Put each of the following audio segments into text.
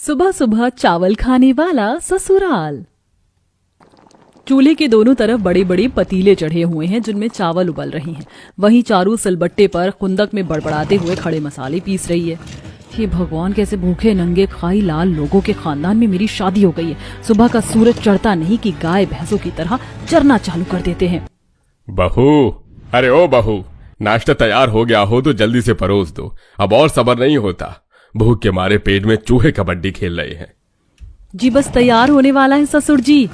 सुबह सुबह चावल खाने वाला ससुराल। चूल्हे के दोनों तरफ बड़े बड़े पतीले चढ़े हुए हैं जिनमें चावल उबल रहे हैं। वहीं चारू सिलबट्टे पर खुंदक में बड़बड़ाते हुए खड़े मसाले पीस रही है। हे भगवान, कैसे भूखे नंगे खाई लाल लोगों के खानदान में मेरी शादी हो गई है। सुबह का सूरज चढ़ता नहीं कि गाय भैंसों की तरह चरना चालू कर देते हैं। बहू, अरे ओ बहू, नाश्ता तैयार हो गया हो तो जल्दी से परोस दो। अब और सब्र नहीं होता। भूख के मारे पेट में चूहे कबड्डी खेल रहे हैं। जी बस तैयार होने वाला है ससुर जी।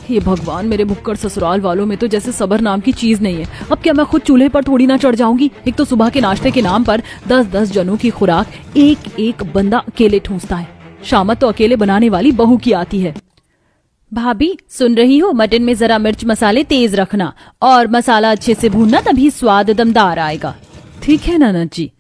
हे भगवान, मेरे भुक्कड़ ससुराल वालों में तो जैसे सब्र नाम की चीज नहीं है। अब क्या मैं खुद चूल्हे पर थोड़ी ना चढ़ जाऊंगी। एक तो सुबह के नाश्ते के नाम पर 10-10 जनों की खुराक एक एक बंदा अकेले ठूंसता है। शामत तो अकेले बनाने वाली बहू की आती है। भाभी सुन रही हो, मटन में जरा मिर्च मसाले तेज रखना और मसाला अच्छे से भूनना, तभी स्वाद दमदार आएगा। ठीक है ननद जी।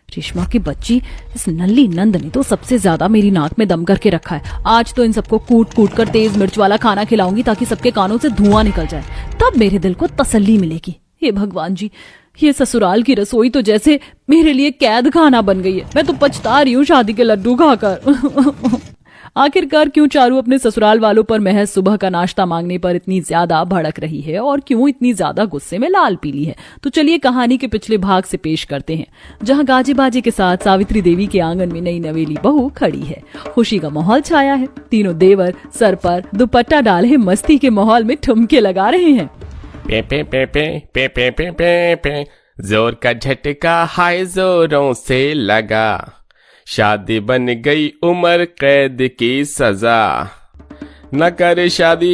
रेशमा की बच्ची इस नल्ली नंद ने तो सबसे ज्यादा मेरी नाक में दम करके रखा है। आज तो इन सबको कूट कूट कर तेज मिर्च वाला खाना खिलाऊंगी ताकि सबके कानों से धुआं निकल जाए, तब मेरे दिल को तसल्ली मिलेगी। हे भगवान जी, ये ससुराल की रसोई तो जैसे मेरे लिए कैद खाना बन गई है। मैं तो पछता रही हूँ शादी के लड्डू खाकर। आखिरकार क्यों चारू अपने ससुराल वालों पर महज सुबह का नाश्ता मांगने पर इतनी ज्यादा भड़क रही है और क्यों इतनी ज्यादा गुस्से में लाल पीली है, तो चलिए कहानी के पिछले भाग से पेश करते हैं, जहां गाजे बाजे के साथ सावित्री देवी के आंगन में नई नवेली बहू खड़ी है। खुशी का माहौल छाया है। तीनों देवर सर पर दुपट्टा डाले मस्ती के माहौल में ठुमके लगा रहे हैं। पे पे पे पे पे पे पे पे पे, जोर का झटका हाय जोरों से लगा, शादी बन गई उम्र कैद की सजा, न करे शादी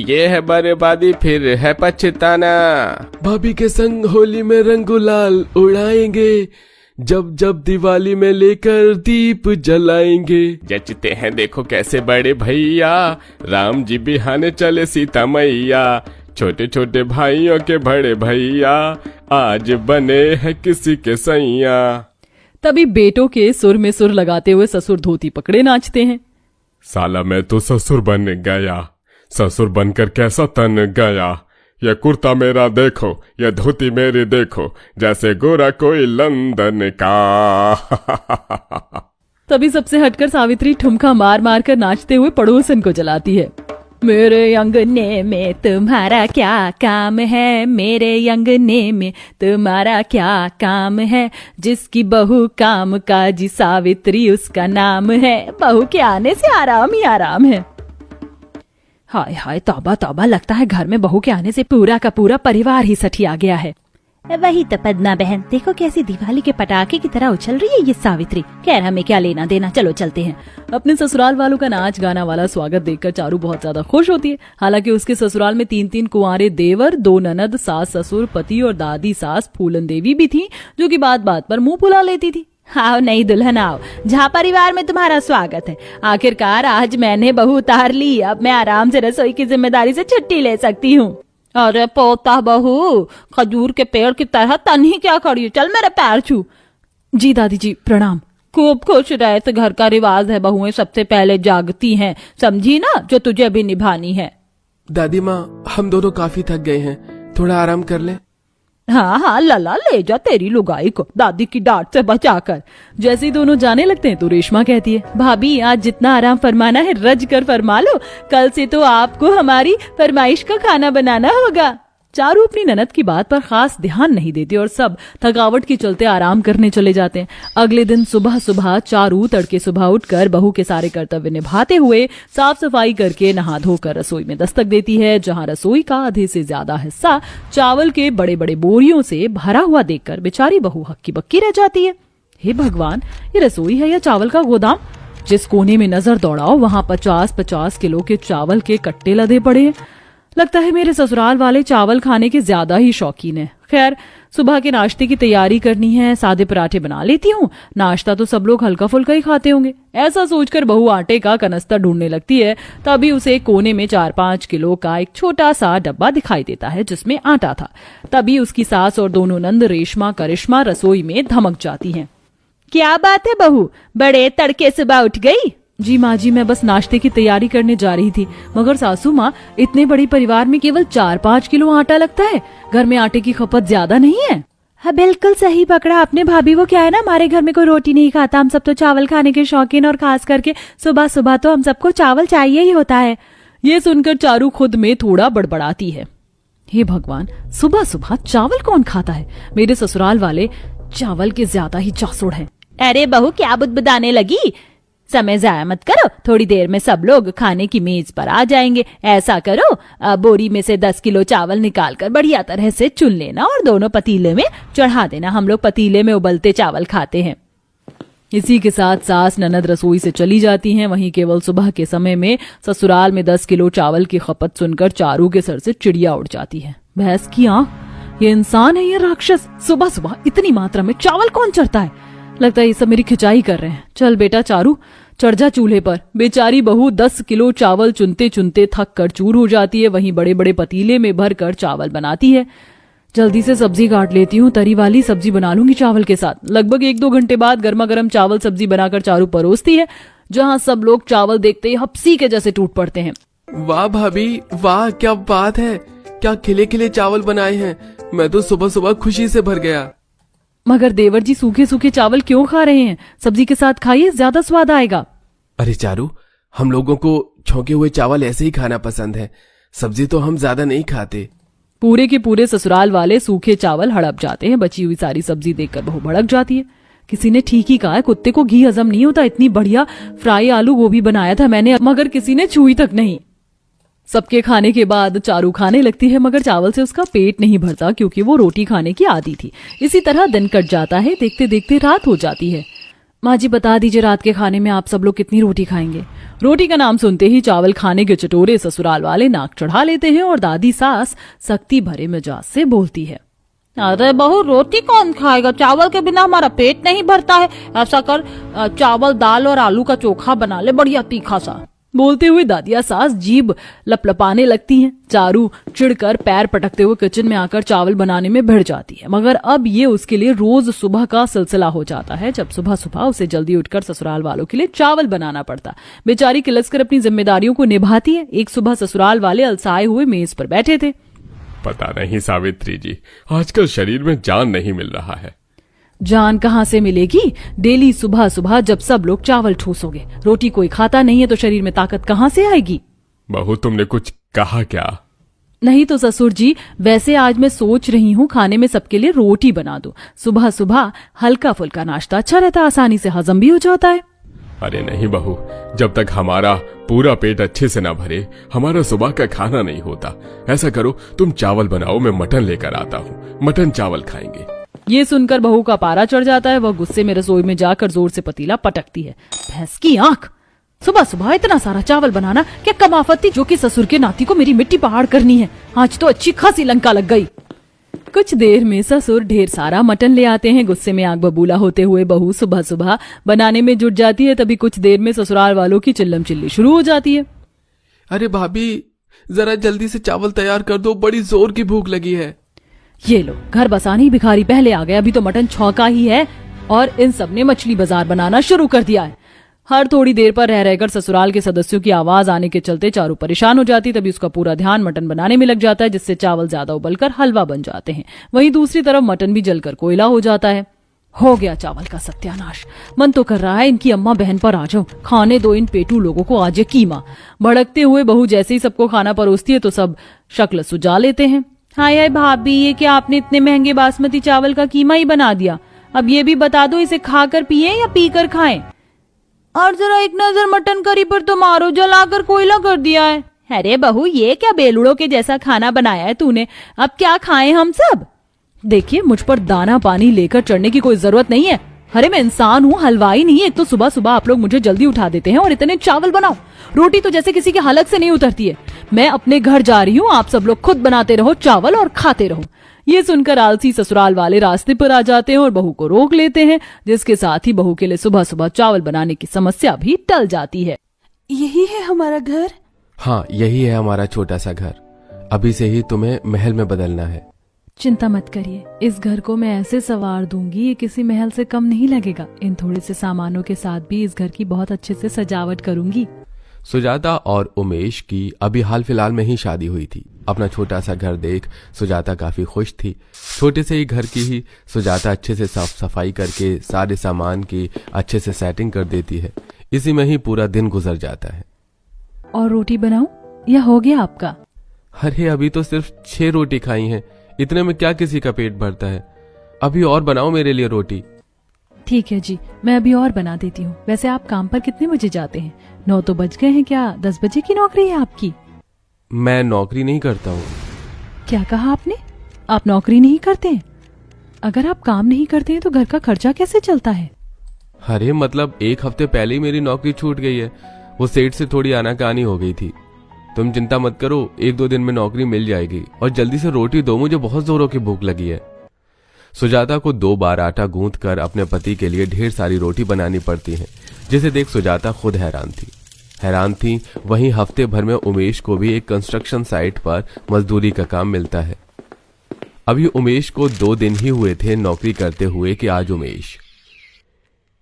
ये है बर्बादी फिर है पछताना। भाभी के संग होली में रंग गुलाल उड़ाएंगे, जब जब दिवाली में लेकर दीप जलाएंगे। जचते हैं देखो कैसे बड़े भैया, राम जी बिहाने चले सीता मैया, छोटे छोटे भाइयों के बड़े भैया, आज बने हैं किसी के सैया। तभी बेटों के सुर में सुर लगाते हुए ससुर धोती पकड़े नाचते हैं। साला मैं तो ससुर बन गया, ससुर बनकर कैसा तन गया। ये कुर्ता मेरा देखो, ये धोती मेरी देखो, जैसे गोरा कोई लंदन का। तभी सबसे हटकर सावित्री ठुमका मार मार कर नाचते हुए पड़ोसन को जलाती है। मेरे अंगने में तुम्हारा क्या काम है, मेरे अंगने में तुम्हारा क्या काम है, जिसकी बहू काम काजी सावित्री उसका नाम है, बहू के आने से आराम ही आराम है। हाय हाय, तौबा तौबा, लगता है घर में बहू के आने से पूरा का पूरा परिवार ही सठिया गया है। वही तो पद्मा बहन, देखो कैसी दिवाली के पटाखे की तरह उछल रही है ये सावित्री। खैर हमें क्या लेना देना, चलो चलते हैं। अपने ससुराल वालों का नाच गाना वाला स्वागत देखकर चारू बहुत ज्यादा खुश होती है। हालांकि उसके ससुराल में 3-3 कुंवारे देवर, 2 ननद, सास ससुर, पति और दादी सास फूलन देवी भी थी, जो कि बात बात पर मुंह फुला लेती थी। आओ नई दुल्हन आओ, जहाँ परिवार में तुम्हारा स्वागत है। आखिरकार आज मैंने बहू उतार ली, अब मैं आराम से रसोई की जिम्मेदारी से छुट्टी ले सकती हूँ। अरे पोता बहू, खजूर के पेड़ की तरह तन ही क्या खड़ी है, चल मेरे पैर छू। जी दादी जी प्रणाम। खूब खुश रहे, तो घर का रिवाज है, बहुएं सबसे पहले जागती हैं, समझी ना, जो तुझे भी निभानी है। दादी माँ, हम दोनों काफी थक गए हैं, थोड़ा आराम कर लें। हाँ हाँ लला, ले जा तेरी लुगाई को दादी की डांट से बचाकर। जैसे ही दोनों जाने लगते हैं तो रेशमा कहती है, भाभी आज जितना आराम फरमाना है रज कर फरमा लो, कल से तो आपको हमारी फरमाइश का खाना बनाना होगा। चारू अपनी ननद की बात पर खास ध्यान नहीं देती और सब थकावट के चलते आराम करने चले जाते हैं। अगले दिन सुबह सुबह चारू तड़के सुबह उठकर बहू के सारे कर्तव्य निभाते हुए साफ सफाई करके नहा धोकर रसोई में दस्तक देती है, जहां रसोई का आधे से ज्यादा हिस्सा चावल के बड़े बड़े बोरियों से भरा हुआ देखकर बेचारी बहू हक्की बक्की रह जाती है। हे भगवान, ये रसोई है या चावल का गोदाम? जिस कोने में नजर दौड़ाओ वहां 50-50 किलो के चावल के कट्टे लदे पड़े हैं। लगता है मेरे ससुराल वाले चावल खाने के ज्यादा ही शौकीन हैं। खैर सुबह के नाश्ते की तैयारी करनी है, सादे पराठे बना लेती हूँ, नाश्ता तो सब लोग हल्का फुल्का ही खाते होंगे। ऐसा सोचकर बहू आटे का कनस्तर ढूंढने लगती है, तभी उसे कोने में 4-5 किलो का एक छोटा सा डब्बा दिखाई देता है जिसमें आटा था। तभी उसकी सास और दोनों नंद रेशमा करिश्मा रसोई में धमक जाती हैं। क्या बात है बहू, बड़े तड़के सुबह उठ गई? जी माँ जी, मैं बस नाश्ते की तैयारी करने जा रही थी, मगर सासू माँ इतने बड़े परिवार में केवल 4-5 किलो आटा लगता है, घर में आटे की खपत ज्यादा नहीं है। हाँ बिल्कुल सही पकड़ा आपने भाभी। वो क्या है ना, हमारे घर में कोई रोटी नहीं खाता, हम सब तो चावल खाने के शौकीन, और खास करके सुबह सुबह तो हम सबको चावल चाहिए ही होता है। ये सुनकर चारू खुद में थोड़ा बड़बड़ाती है। हे भगवान, सुबह सुबह चावल कौन खाता है? मेरे ससुराल वाले चावल के ज्यादा ही चासुड़ हैं। अरे बहू, क्या बुदबुदाने लगी? समय जाया मत करो, थोड़ी देर में सब लोग खाने की मेज पर आ जाएंगे। ऐसा करो, बोरी में से 10 किलो चावल निकालकर बढ़िया तरह से चुन लेना और दोनों पतीले में चढ़ा देना। हम लोग पतीले में उबलते चावल खाते हैं। इसी के साथ सास ननद रसोई से चली जाती हैं। वहीं केवल सुबह के समय में ससुराल में 10 किलो चावल की खपत सुनकर चारू के सर से चिड़िया उड़ जाती है। भैंस की आंख, ये इंसान है ये राक्षस? सुबह सुबह इतनी मात्रा में चावल कौन चढ़ता है? लगता है ये सब मेरी खिंचाई कर रहे हैं। चल बेटा चारू, चढ़ जा चूल्हे पर। बेचारी बहू 10 किलो चावल चुनते चुनते थक कर चूर हो जाती है। वहीं बड़े बड़े पतीले में भर कर चावल बनाती है। जल्दी से सब्जी काट लेती हूँ, तरी वाली सब्जी बना लूंगी चावल के साथ। लगभग 1-2 घंटे बाद गर्मा गर्म चावल सब्जी बनाकर चारू परोसती है, जहाँ सब लोग चावल देखते ही हपसी के जैसे टूट पड़ते हैं। वाह भाभी वाह, क्या बात है, क्या खिले खिले चावल बनाए हैं। मैं तो सुबह सुबह खुशी से भर गया। मगर देवर जी सूखे सूखे चावल क्यों खा रहे हैं? सब्जी के साथ खाइए, ज्यादा स्वाद आएगा। अरे चारू, हम लोगों को छौंके हुए चावल ऐसे ही खाना पसंद है, सब्जी तो हम ज्यादा नहीं खाते। पूरे के पूरे ससुराल वाले सूखे चावल हड़प जाते हैं। बची हुई सारी सब्जी देखकर बहू भड़क जाती है। किसी ने ठीक ही कहा है, कुत्ते को घी हजम नहीं होता। इतनी बढ़िया फ्राई आलू गोभी बनाया था मैंने, मगर किसी ने छुई तक नहीं। सबके खाने के बाद चारू खाने लगती है, मगर चावल से उसका पेट नहीं भरता, क्योंकि वो रोटी खाने की आदी थी। इसी तरह दिन कट जाता है। देखते देखते रात हो जाती है। माँ जी बता दीजिए, रात के खाने में आप सब लोग कितनी रोटी खाएंगे? रोटी का नाम सुनते ही चावल खाने के चटोरे ससुराल वाले नाक चढ़ा लेते हैं और दादी सास सख्ती भरे मिजाज से बोलती है। अरे बहू, रोटी कौन खाएगा? चावल के बिना हमारा पेट नहीं भरता है। ऐसा कर, चावल दाल और आलू का चोखा बना ले, बढ़िया तीखा सा। बोलते हुए दादिया सास जीभ लपलपाने लगती हैं। चारू चिढ़कर पैर पटकते हुए किचन में आकर चावल बनाने में भिड़ जाती है, मगर अब ये उसके लिए रोज सुबह का सिलसिला हो जाता है, जब सुबह सुबह उसे जल्दी उठकर ससुराल वालों के लिए चावल बनाना पड़ता। बेचारी किलसकर अपनी जिम्मेदारियों को निभाती है। एक सुबह ससुराल वाले अलसाए हुए मेज पर बैठे थे। पता नहीं सावित्री जी, आजकल शरीर में जान नहीं मिल रहा है। जान कहाँ से मिलेगी? डेली सुबह सुबह जब सब लोग चावल ठूसोगे, रोटी कोई खाता नहीं है, तो शरीर में ताकत कहाँ से आएगी? बहू, तुमने कुछ कहा क्या? नहीं तो ससुर जी, वैसे आज मैं सोच रही हूँ खाने में सबके लिए रोटी बना दूं। सुबह सुबह हल्का फुल्का नाश्ता अच्छा रहता, आसानी से हजम भी हो जाता है। अरे नहीं बहू, जब तक हमारा पूरा पेट अच्छे से ना भरे, हमारा सुबह का खाना नहीं होता। ऐसा करो, तुम चावल बनाओ, मैं मटन लेकर आता हूँ, मटन चावल खाएंगे। ये सुनकर बहू का पारा चढ़ जाता है। वह गुस्से में रसोई में जाकर जोर से पतीला पटकती है। भैंस की आंख, सुबह सुबह इतना सारा चावल बनाना क्या कमाफत थी, जो कि ससुर के नाती को मेरी मिट्टी पहाड़ करनी है? आज तो अच्छी खासी लंका लग गई। कुछ देर में ससुर ढेर सारा मटन ले आते हैं। गुस्से में आग बबूला होते हुए बहू सुबह सुबह बनाने में जुट जाती है। तभी कुछ देर में ससुराल वालों की चिल्लम चिल्ली शुरू हो जाती है। अरे भाभी, जरा जल्दी से चावल तैयार कर दो, बड़ी जोर की भूख लगी है। ये लो, घर बसानी भिखारी पहले आ गए, अभी तो मटन छौंका ही है और इन सब ने मछली बाजार बनाना शुरू कर दिया है। हर थोड़ी देर पर रह रहकर ससुराल के सदस्यों की आवाज आने के चलते चारू परेशान हो जाती। तभी उसका पूरा ध्यान मटन बनाने में लग जाता है, जिससे चावल ज्यादा उबलकर हलवा बन जाते हैं। वहीं दूसरी तरफ मटन भी जलकर कोयला हो जाता है। हो गया चावल का सत्यानाश। मन तो कर रहा है इनकी अम्मा बहन पर आ जाऊं, खाने दो इन पेटू लोगों को आज ये कीमा। भड़कते हुए बहू जैसे ही सबको खाना परोसती है तो सब शक्ल सुझा लेते हैं। हाय हाय भाभी, ये क्या आपने इतने महंगे बासमती चावल का कीमा ही बना दिया? अब ये भी बता दो, इसे खाकर पिए या पीकर खाएं? और जरा एक नजर मटन करी पर तो मारो, जलाकर कोयला कर दिया है। अरे बहू, ये क्या बेलुड़ों के जैसा खाना बनाया है तूने? अब क्या खाएं हम सब? देखिए, मुझ पर दाना पानी लेकर चढ़ने की कोई जरूरत नहीं है। अरे मैं इंसान हूँ, हलवाई नहीं। एक तो सुबह सुबह आप लोग मुझे जल्दी उठा देते हैं और इतने चावल बनाओ। रोटी तो जैसे किसी के हलक से नहीं उतरती है। मैं अपने घर जा रही हूँ, आप सब लोग खुद बनाते रहो चावल और खाते रहो। ये सुनकर आलसी ससुराल वाले रास्ते पर आ जाते हैं और बहू को रोक लेते हैं, जिसके साथ ही बहू के लिए सुबह सुबह चावल बनाने की समस्या भी टल जाती है। यही है हमारा घर? हाँ, यही है हमारा छोटा सा घर। अभी से ही तुम्हें महल में बदलना है। चिंता मत करिए, इस घर को मैं ऐसे संवार दूंगी, ये किसी महल से कम नहीं लगेगा। इन थोड़े से सामानों के साथ भी इस घर की बहुत अच्छे से सजावट करूंगी। सुजाता और उमेश की अभी हाल फिलहाल में ही शादी हुई थी। अपना छोटा सा घर देख सुजाता काफी खुश थी। छोटे से ही घर की ही सुजाता अच्छे से साफ सफाई करके सारे सामान की अच्छे से सेटिंग कर देती है। इसी में ही पूरा दिन गुजर जाता है। और रोटी बनाऊं या हो गया आपका? अरे अभी तो सिर्फ 6 रोटी खाई हैं, इतने में क्या किसी का पेट भरता है। अभी और बनाओ मेरे लिए रोटी। ठीक है जी, मैं अभी और बना देती हूँ। वैसे आप काम पर कितने बजे जाते हैं? 9 तो बज गए हैं, क्या 10 बजे की नौकरी है आपकी? मैं नौकरी नहीं करता हूँ। क्या कहा आपने? आप नौकरी नहीं करते हैं? अगर आप काम नहीं करते हैं तो घर का खर्चा कैसे चलता है? अरे मतलब 1 हफ्ते पहले ही मेरी नौकरी छूट गई है। वो सेठ से थोड़ी आनाकानी हो गई थी। तुम चिंता मत करो, 1-2 दिन में नौकरी मिल जाएगी। और जल्दी से रोटी दो, मुझे बहुत जोरों की भूख लगी है। सुजाता को 2 बार आटा गूंथ कर अपने पति के लिए ढेर सारी रोटी बनानी पड़ती है, जिसे देख सुजाता खुद हैरान थी। वहीं हफ्ते भर में उमेश को भी एक कंस्ट्रक्शन साइट पर मजदूरी का काम मिलता है। अभी उमेश को 2 दिन ही हुए थे नौकरी करते हुए कि आज उमेश।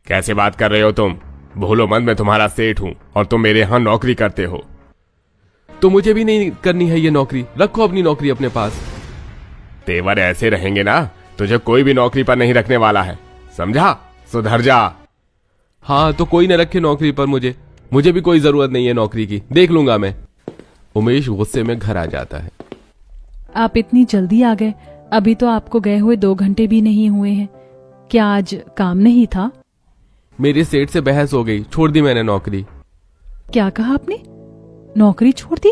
कैसे बात कर रहे हो तुम? भूलो मत मैं तुम्हारा सेठ हूं और तुम मेरे यहाँ नौकरी करते हो। तो मुझे भी नहीं करनी है ये नौकरी। रखो अपनी नौकरी अपने पास। तेवर ऐसे रहेंगे ना, तुझे कोई भी नौकरी पर नहीं रखने वाला है, समझा? सुधर जा। हाँ तो कोई न रखे नौकरी पर मुझे भी कोई जरूरत नहीं है नौकरी की, देख लूंगा मैं। उमेश गुस्से में घर आ जाता है। आप इतनी जल्दी आ गए? अभी तो आपको गए हुए 2 घंटे भी नहीं हुए हैं। क्या आज काम नहीं था? मेरे सेठ से बहस हो गई, छोड़ दी मैंने नौकरी। क्या कहा आपने? नौकरी छोड़ दी?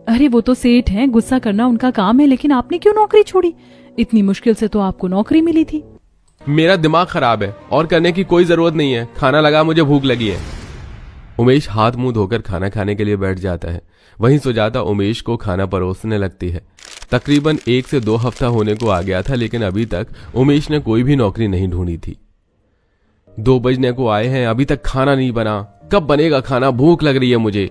अरे वो तो सेठ हैं, गुस्सा करना उनका काम है, लेकिन आपने क्यों नौकरी छोड़ी? इतनी मुश्किल से तो आपको नौकरी मिली थी। मेरा दिमाग खराब है और करने की कोई जरूरत नहीं है। खाना लगा, मुझे भूख लगी है। उमेश हाथ मुंह धोकर खाना खाने के लिए बैठ जाता है। वहीं सुजाता उमेश को खाना परोसने लगती है। तकरीबन 1 से 2 हफ्ता होने को आ गया था, लेकिन अभी तक उमेश ने कोई भी नौकरी नहीं ढूंढी थी। 2 बजने को आए हैं, अभी तक खाना नहीं बना। कब बनेगा खाना? भूख लग रही है मुझे।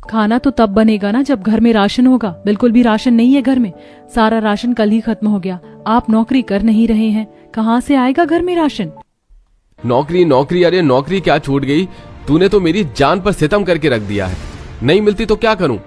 खाना तो तब बनेगा ना जब घर में राशन होगा। बिल्कुल भी राशन नहीं है घर में। सारा राशन कल ही खत्म हो गया। आप नौकरी कर नहीं रहे हैं, कहाँ से आएगा घर में राशन? नौकरी अरे नौकरी क्या छूट गई? तूने तो मेरी जान पर सितम करके रख दिया है। नहीं मिलती तो क्या करूं?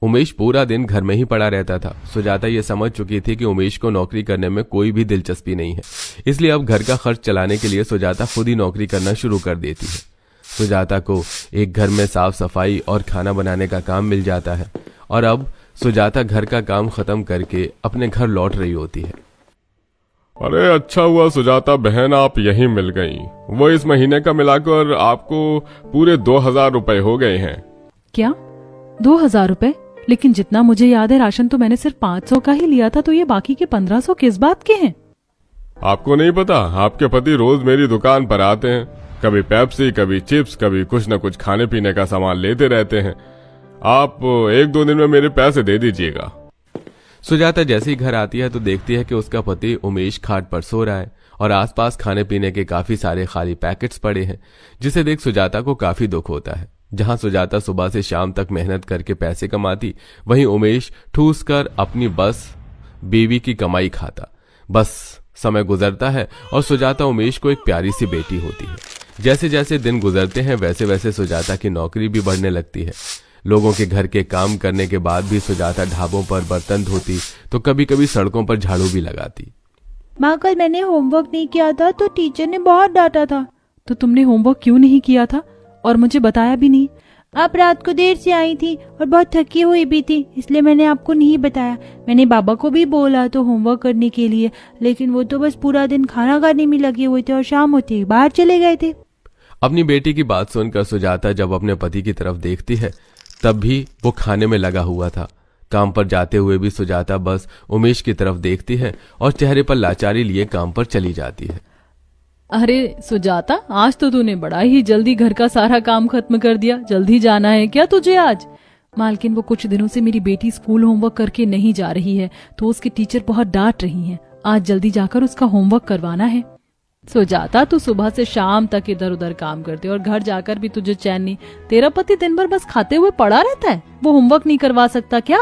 उमेश पूरा दिन घर में ही पड़ा रहता था। सुजाता ये समझ चुकी थी कि उमेश को नौकरी करने में कोई भी दिलचस्पी नहीं है, इसलिए अब घर का खर्च चलाने के लिए सुजाता खुद ही नौकरी करना शुरू कर देती है। सुजाता को एक घर में साफ सफाई और खाना बनाने का काम मिल जाता है और अब सुजाता घर का काम खत्म करके अपने घर लौट रही होती है। अरे अच्छा हुआ सुजाता बहन, आप यहीं मिल गई। वो इस महीने का मिलाकर आपको पूरे 2000 रुपए हो गए हैं। क्या 2000 रुपए? लेकिन जितना मुझे याद है राशन तो मैंने सिर्फ 500 का ही लिया था, तो ये बाकी के 1500 किस बात के हैं? आपको नहीं पता? आपके पति रोज मेरी दुकान पर आते हैं, कभी पेप्सी, कभी चिप्स, कभी कुछ न कुछ खाने पीने का सामान लेते रहते हैं। आप 1-2 दिन में मेरे पैसे दे दीजिएगा। सुजाता जैसे ही घर आती है तो देखती है कि उसका पति उमेश खाट पर सो रहा है और आसपास खाने पीने के काफी सारे खाली पैकेट्स पड़े हैं, जिसे देख सुजाता को काफी दुख होता है। जहां सुजाता सुबह से शाम तक मेहनत करके पैसे कमाती, वहीं उमेश ठूस कर अपनी बस बीवी की कमाई खाता। बस समय गुजरता है और सुजाता उमेश को एक प्यारी सी बेटी होती है। जैसे जैसे दिन गुजरते हैं वैसे वैसे सुजाता की नौकरी भी बढ़ने लगती है। लोगों के घर के काम करने के बाद भी सुजाता ढाबों पर बर्तन धोती तो कभी कभी सड़कों पर झाड़ू भी लगाती। माँ, कल मैंने होमवर्क नहीं किया था तो टीचर ने बहुत डांटा था। तो तुमने होमवर्क क्यों नहीं किया था और मुझे बताया भी नहीं? आप रात को देर से आई थी और बहुत थकी हुई भी थी, इसलिए मैंने आपको नहीं बताया। मैंने बाबा को भी बोला तो होमवर्क करने के लिए, लेकिन वो तो बस पूरा दिन खाना खाने में लगे हुए थे और शाम होते ही बाहर चले गए थे। अपनी बेटी की बात सुनकर सुजाता जब अपने पति की तरफ देखती है तब भी वो खाने में लगा हुआ था। काम पर जाते हुए भी सुजाता बस उमेश की तरफ देखती है और चेहरे पर लाचारी लिए काम पर चली जाती है। अरे सुजाता, आज तो तूने बड़ा ही जल्दी घर का सारा काम खत्म कर दिया। जल्दी जाना है क्या तुझे आज? मालकिन, वो कुछ दिनों से मेरी बेटी स्कूल होमवर्क करके नहीं जा रही है तो उसकी टीचर बहुत डांट रही है। आज जल्दी जाकर उसका होमवर्क करवाना है। सुजाता, तू सुबह से शाम तक इधर उधर काम करते और घर जाकर भी तुझे चैन नहीं। तेरा पति दिन भर बस खाते हुए पड़ा रहता है, वो होमवर्क नहीं करवा सकता क्या?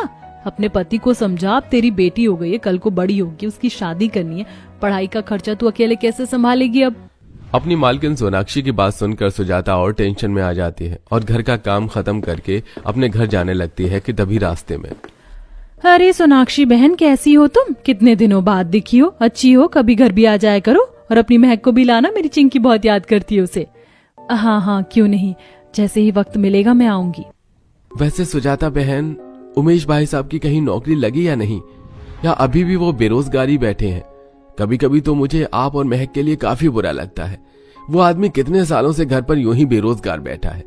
अपने पति को समझा। अब तेरी बेटी हो गई है, कल को बड़ी होगी, उसकी शादी करनी है। पढ़ाई का खर्चा तू अकेले कैसे संभालेगी? अब अपनी मालकिन सोनाक्षी की बात सुनकर सुजाता और टेंशन में आ जाती है और घर का काम खत्म करके अपने घर जाने लगती है कि तभी रास्ते में अरे सोनाक्षी बहन, कैसी हो तुम? कितने दिनों बाद दिखी हो, अच्छी हो, कभी घर भी आ जाया करो और अपनी महक को भी लाना, मेरी चिंकी बहुत याद करती है उसे। हाँ हाँ, क्यों नहीं, जैसे ही वक्त मिलेगा मैं आऊंगी। वैसे सुजाता बहन, उमेश भाई साहब की कहीं नौकरी लगी या नहीं, या अभी भी वो बेरोजगारी बैठे हैं? कभी कभी तो मुझे आप और महक के लिए काफी बुरा लगता है। वो आदमी कितने सालों से घर पर यूं ही बेरोजगार बैठा है।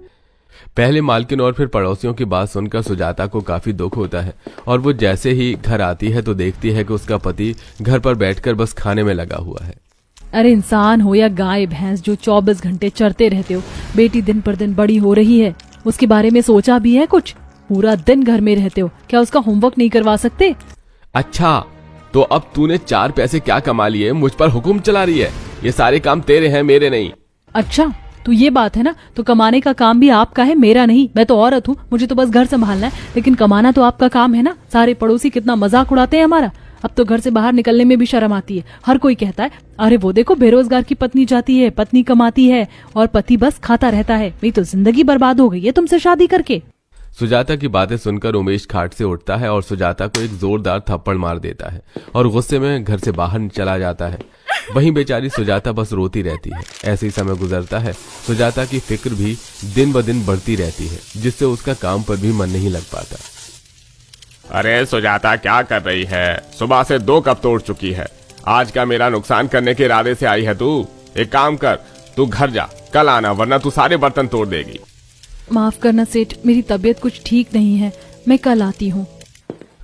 पहले मालकिन और फिर पड़ोसियों की बात सुनकर सुजाता को काफी दुख होता है और वो जैसे ही घर आती है तो देखती है कि उसका पति घर पर बैठकर बस खाने में लगा हुआ है। अरे इंसान हो या गाय भैंस जो 24 घंटे चरते रहते हो, बेटी दिन पर दिन बड़ी हो रही है, उसके बारे में सोचा भी है कुछ? पूरा दिन घर में रहते हो, क्या उसका होमवर्क नहीं करवा सकते? अच्छा, तो अब तूने 4 पैसे क्या कमा लिए, मुझ पर हुक्म चला रही है? ये सारे काम तेरे हैं, मेरे नहीं। अच्छा, तो ये बात है ना, तो कमाने का काम भी आपका है, मेरा नहीं। मैं तो औरत हूँ, मुझे तो बस घर संभालना है, लेकिन कमाना तो आपका काम है ना। सारे पड़ोसी कितना मजाक उड़ाते हैं हमारा। अब तो घर से बाहर निकलने में भी शर्म आती है। हर कोई कहता है, अरे वो देखो बेरोजगार की पत्नी जाती है, पत्नी कमाती है और पति बस खाता रहता है। मेरी तो जिंदगी बर्बाद हो गई है तुमसे शादी करके। सुजाता की बातें सुनकर उमेश खाट से उठता है और सुजाता को एक जोरदार थप्पड़ मार देता है और गुस्से में घर से बाहर चला जाता है। वहीं बेचारी सुजाता बस रोती रहती है। ऐसे ही समय गुजरता है। सुजाता की फिक्र भी दिन ब दिन बढ़ती रहती है, जिससे उसका काम पर भी मन नहीं लग पाता। अरे सुजाता, क्या कर रही है? सुबह से 2 कप तोड़ चुकी है। आज का मेरा नुकसान करने के इरादे से आई है तू? एक काम कर, तू घर जा, कल आना, वरना तू सारे बर्तन तोड़ देगी। माफ करना सेठ, मेरी तबीयत कुछ ठीक नहीं है, मैं कल आती हूँ।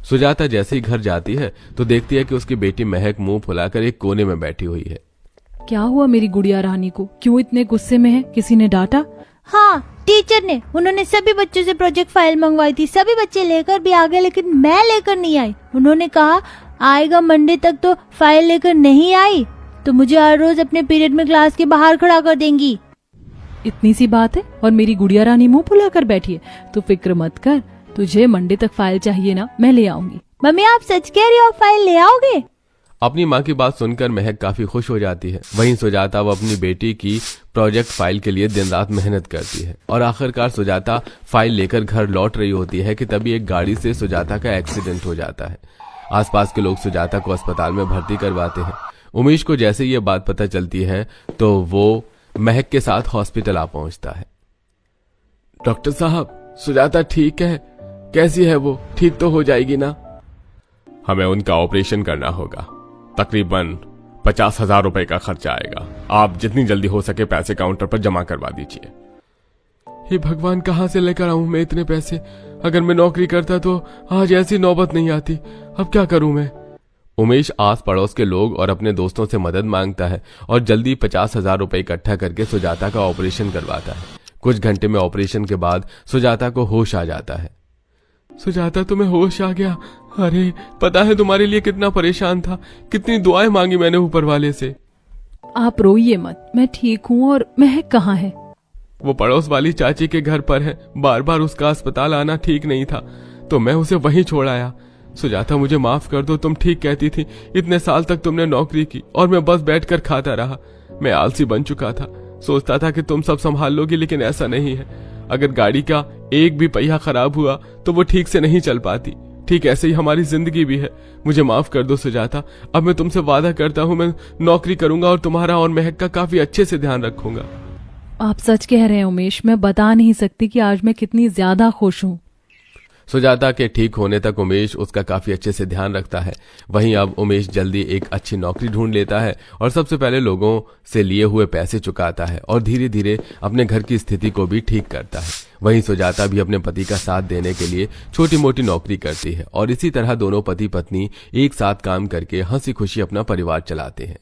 सुजाता जैसे ही घर जाती है तो देखती है कि उसकी बेटी महक मुंह फुलाकर एक कोने में बैठी हुई है। क्या हुआ मेरी गुड़िया रानी को? क्यों इतने गुस्से में है? किसी ने डांटा? हाँ, टीचर ने। उन्होंने सभी बच्चों से प्रोजेक्ट फाइल मंगवाई थी, सभी बच्चे लेकर भी आ गए, लेकिन मैं लेकर नहीं आई। उन्होंने कहा आएगा मंडे तक, तो फाइल लेकर नहीं आई तो मुझे हर रोज अपने पीरियड में क्लास के बाहर खड़ा कर देंगी। इतनी सी बात है और मेरी गुड़िया रानी मुंह फुला कर बैठी है। तो फिक्र मत कर, तुझे मंडे तक फाइल चाहिए ना, मैं ले आऊंगी। मम्मी, आप सच कह रही हो? फाइल ले आओगे? अपनी माँ की बात सुनकर महक काफी खुश हो जाती है। वहीं सुजाता वो अपनी बेटी की प्रोजेक्ट फाइल के लिए दिन रात मेहनत करती है और आखिरकार सुजाता फाइल लेकर घर लौट रही होती है कि तभी एक गाड़ी से सुजाता का एक्सीडेंट हो जाता है। आसपास के लोग सुजाता को अस्पताल में भर्ती करवाते हैं। उमेश को जैसे ये बात पता चलती है तो वो महक के साथ हॉस्पिटल आ पहुंचता है। डॉक्टर साहब, सुजाता ठीक है? कैसी है वो? ठीक तो हो जाएगी ना? हमें उनका ऑपरेशन करना होगा। तकरीबन 50,000 रुपए का खर्चा आएगा। आप जितनी जल्दी हो सके पैसे काउंटर पर जमा करवा दीजिए। हे भगवान, कहाँ से लेकर आऊं मैं इतने पैसे? अगर मैं नौकरी करता तो आज ऐसी नौबत नहीं आती। अब क्या करूं मैं? उमेश आस पड़ोस के लोग और अपने दोस्तों से मदद मांगता है और जल्दी 50,000 रुपए इकट्ठा करके सुजाता का ऑपरेशन करवाता है। कुछ घंटे में ऑपरेशन के बाद सुजाता को होश आ जाता है। सुजाता, तुम्हें होश आ गया? अरे, पता है तुम्हारे लिए कितना परेशान था, कितनी दुआएं मांगी मैंने ऊपर वाले से। आप रोइए मत, मैं ठीक हूँ। और महक कहाँ है? वो पड़ोस वाली चाची के घर पर है। बार बार उसका अस्पताल आना ठीक नहीं था तो मैं उसे वहीं छोड़ आया। सुजाता, मुझे माफ कर दो। तुम ठीक कहती थी, इतने साल तक तुमने नौकरी की और मैं बस बैठकर खाता रहा। मैं आलसी बन चुका था। सोचता था कि तुम सब संभाल लोगी, लेकिन ऐसा नहीं है। अगर गाड़ी का एक भी पहिया खराब हुआ तो वो ठीक से नहीं चल पाती। ठीक ऐसे ही हमारी जिंदगी भी है। मुझे माफ कर दो सुजाता। अब मैं तुमसे वादा करता हूँ, मैं नौकरी करूंगा और तुम्हारा और महक का काफी अच्छे से ध्यान रखूंगा। आप सच कह रहे हैं उमेश, मैं बता नहीं सकती कि आज मैं कितनी ज्यादा खुश हूँ। सुजाता के ठीक होने तक उमेश उसका काफी अच्छे से ध्यान रखता है। वहीं अब उमेश जल्दी एक अच्छी नौकरी ढूंढ लेता है और सबसे पहले लोगों से लिए हुए पैसे चुकाता है और धीरे धीरे अपने घर की स्थिति को भी ठीक करता है। वहीं सुजाता भी अपने पति का साथ देने के लिए छोटी मोटी नौकरी करती है और इसी तरह दोनों पति पत्नी एक साथ काम करके हंसी खुशी अपना परिवार चलाते हैं।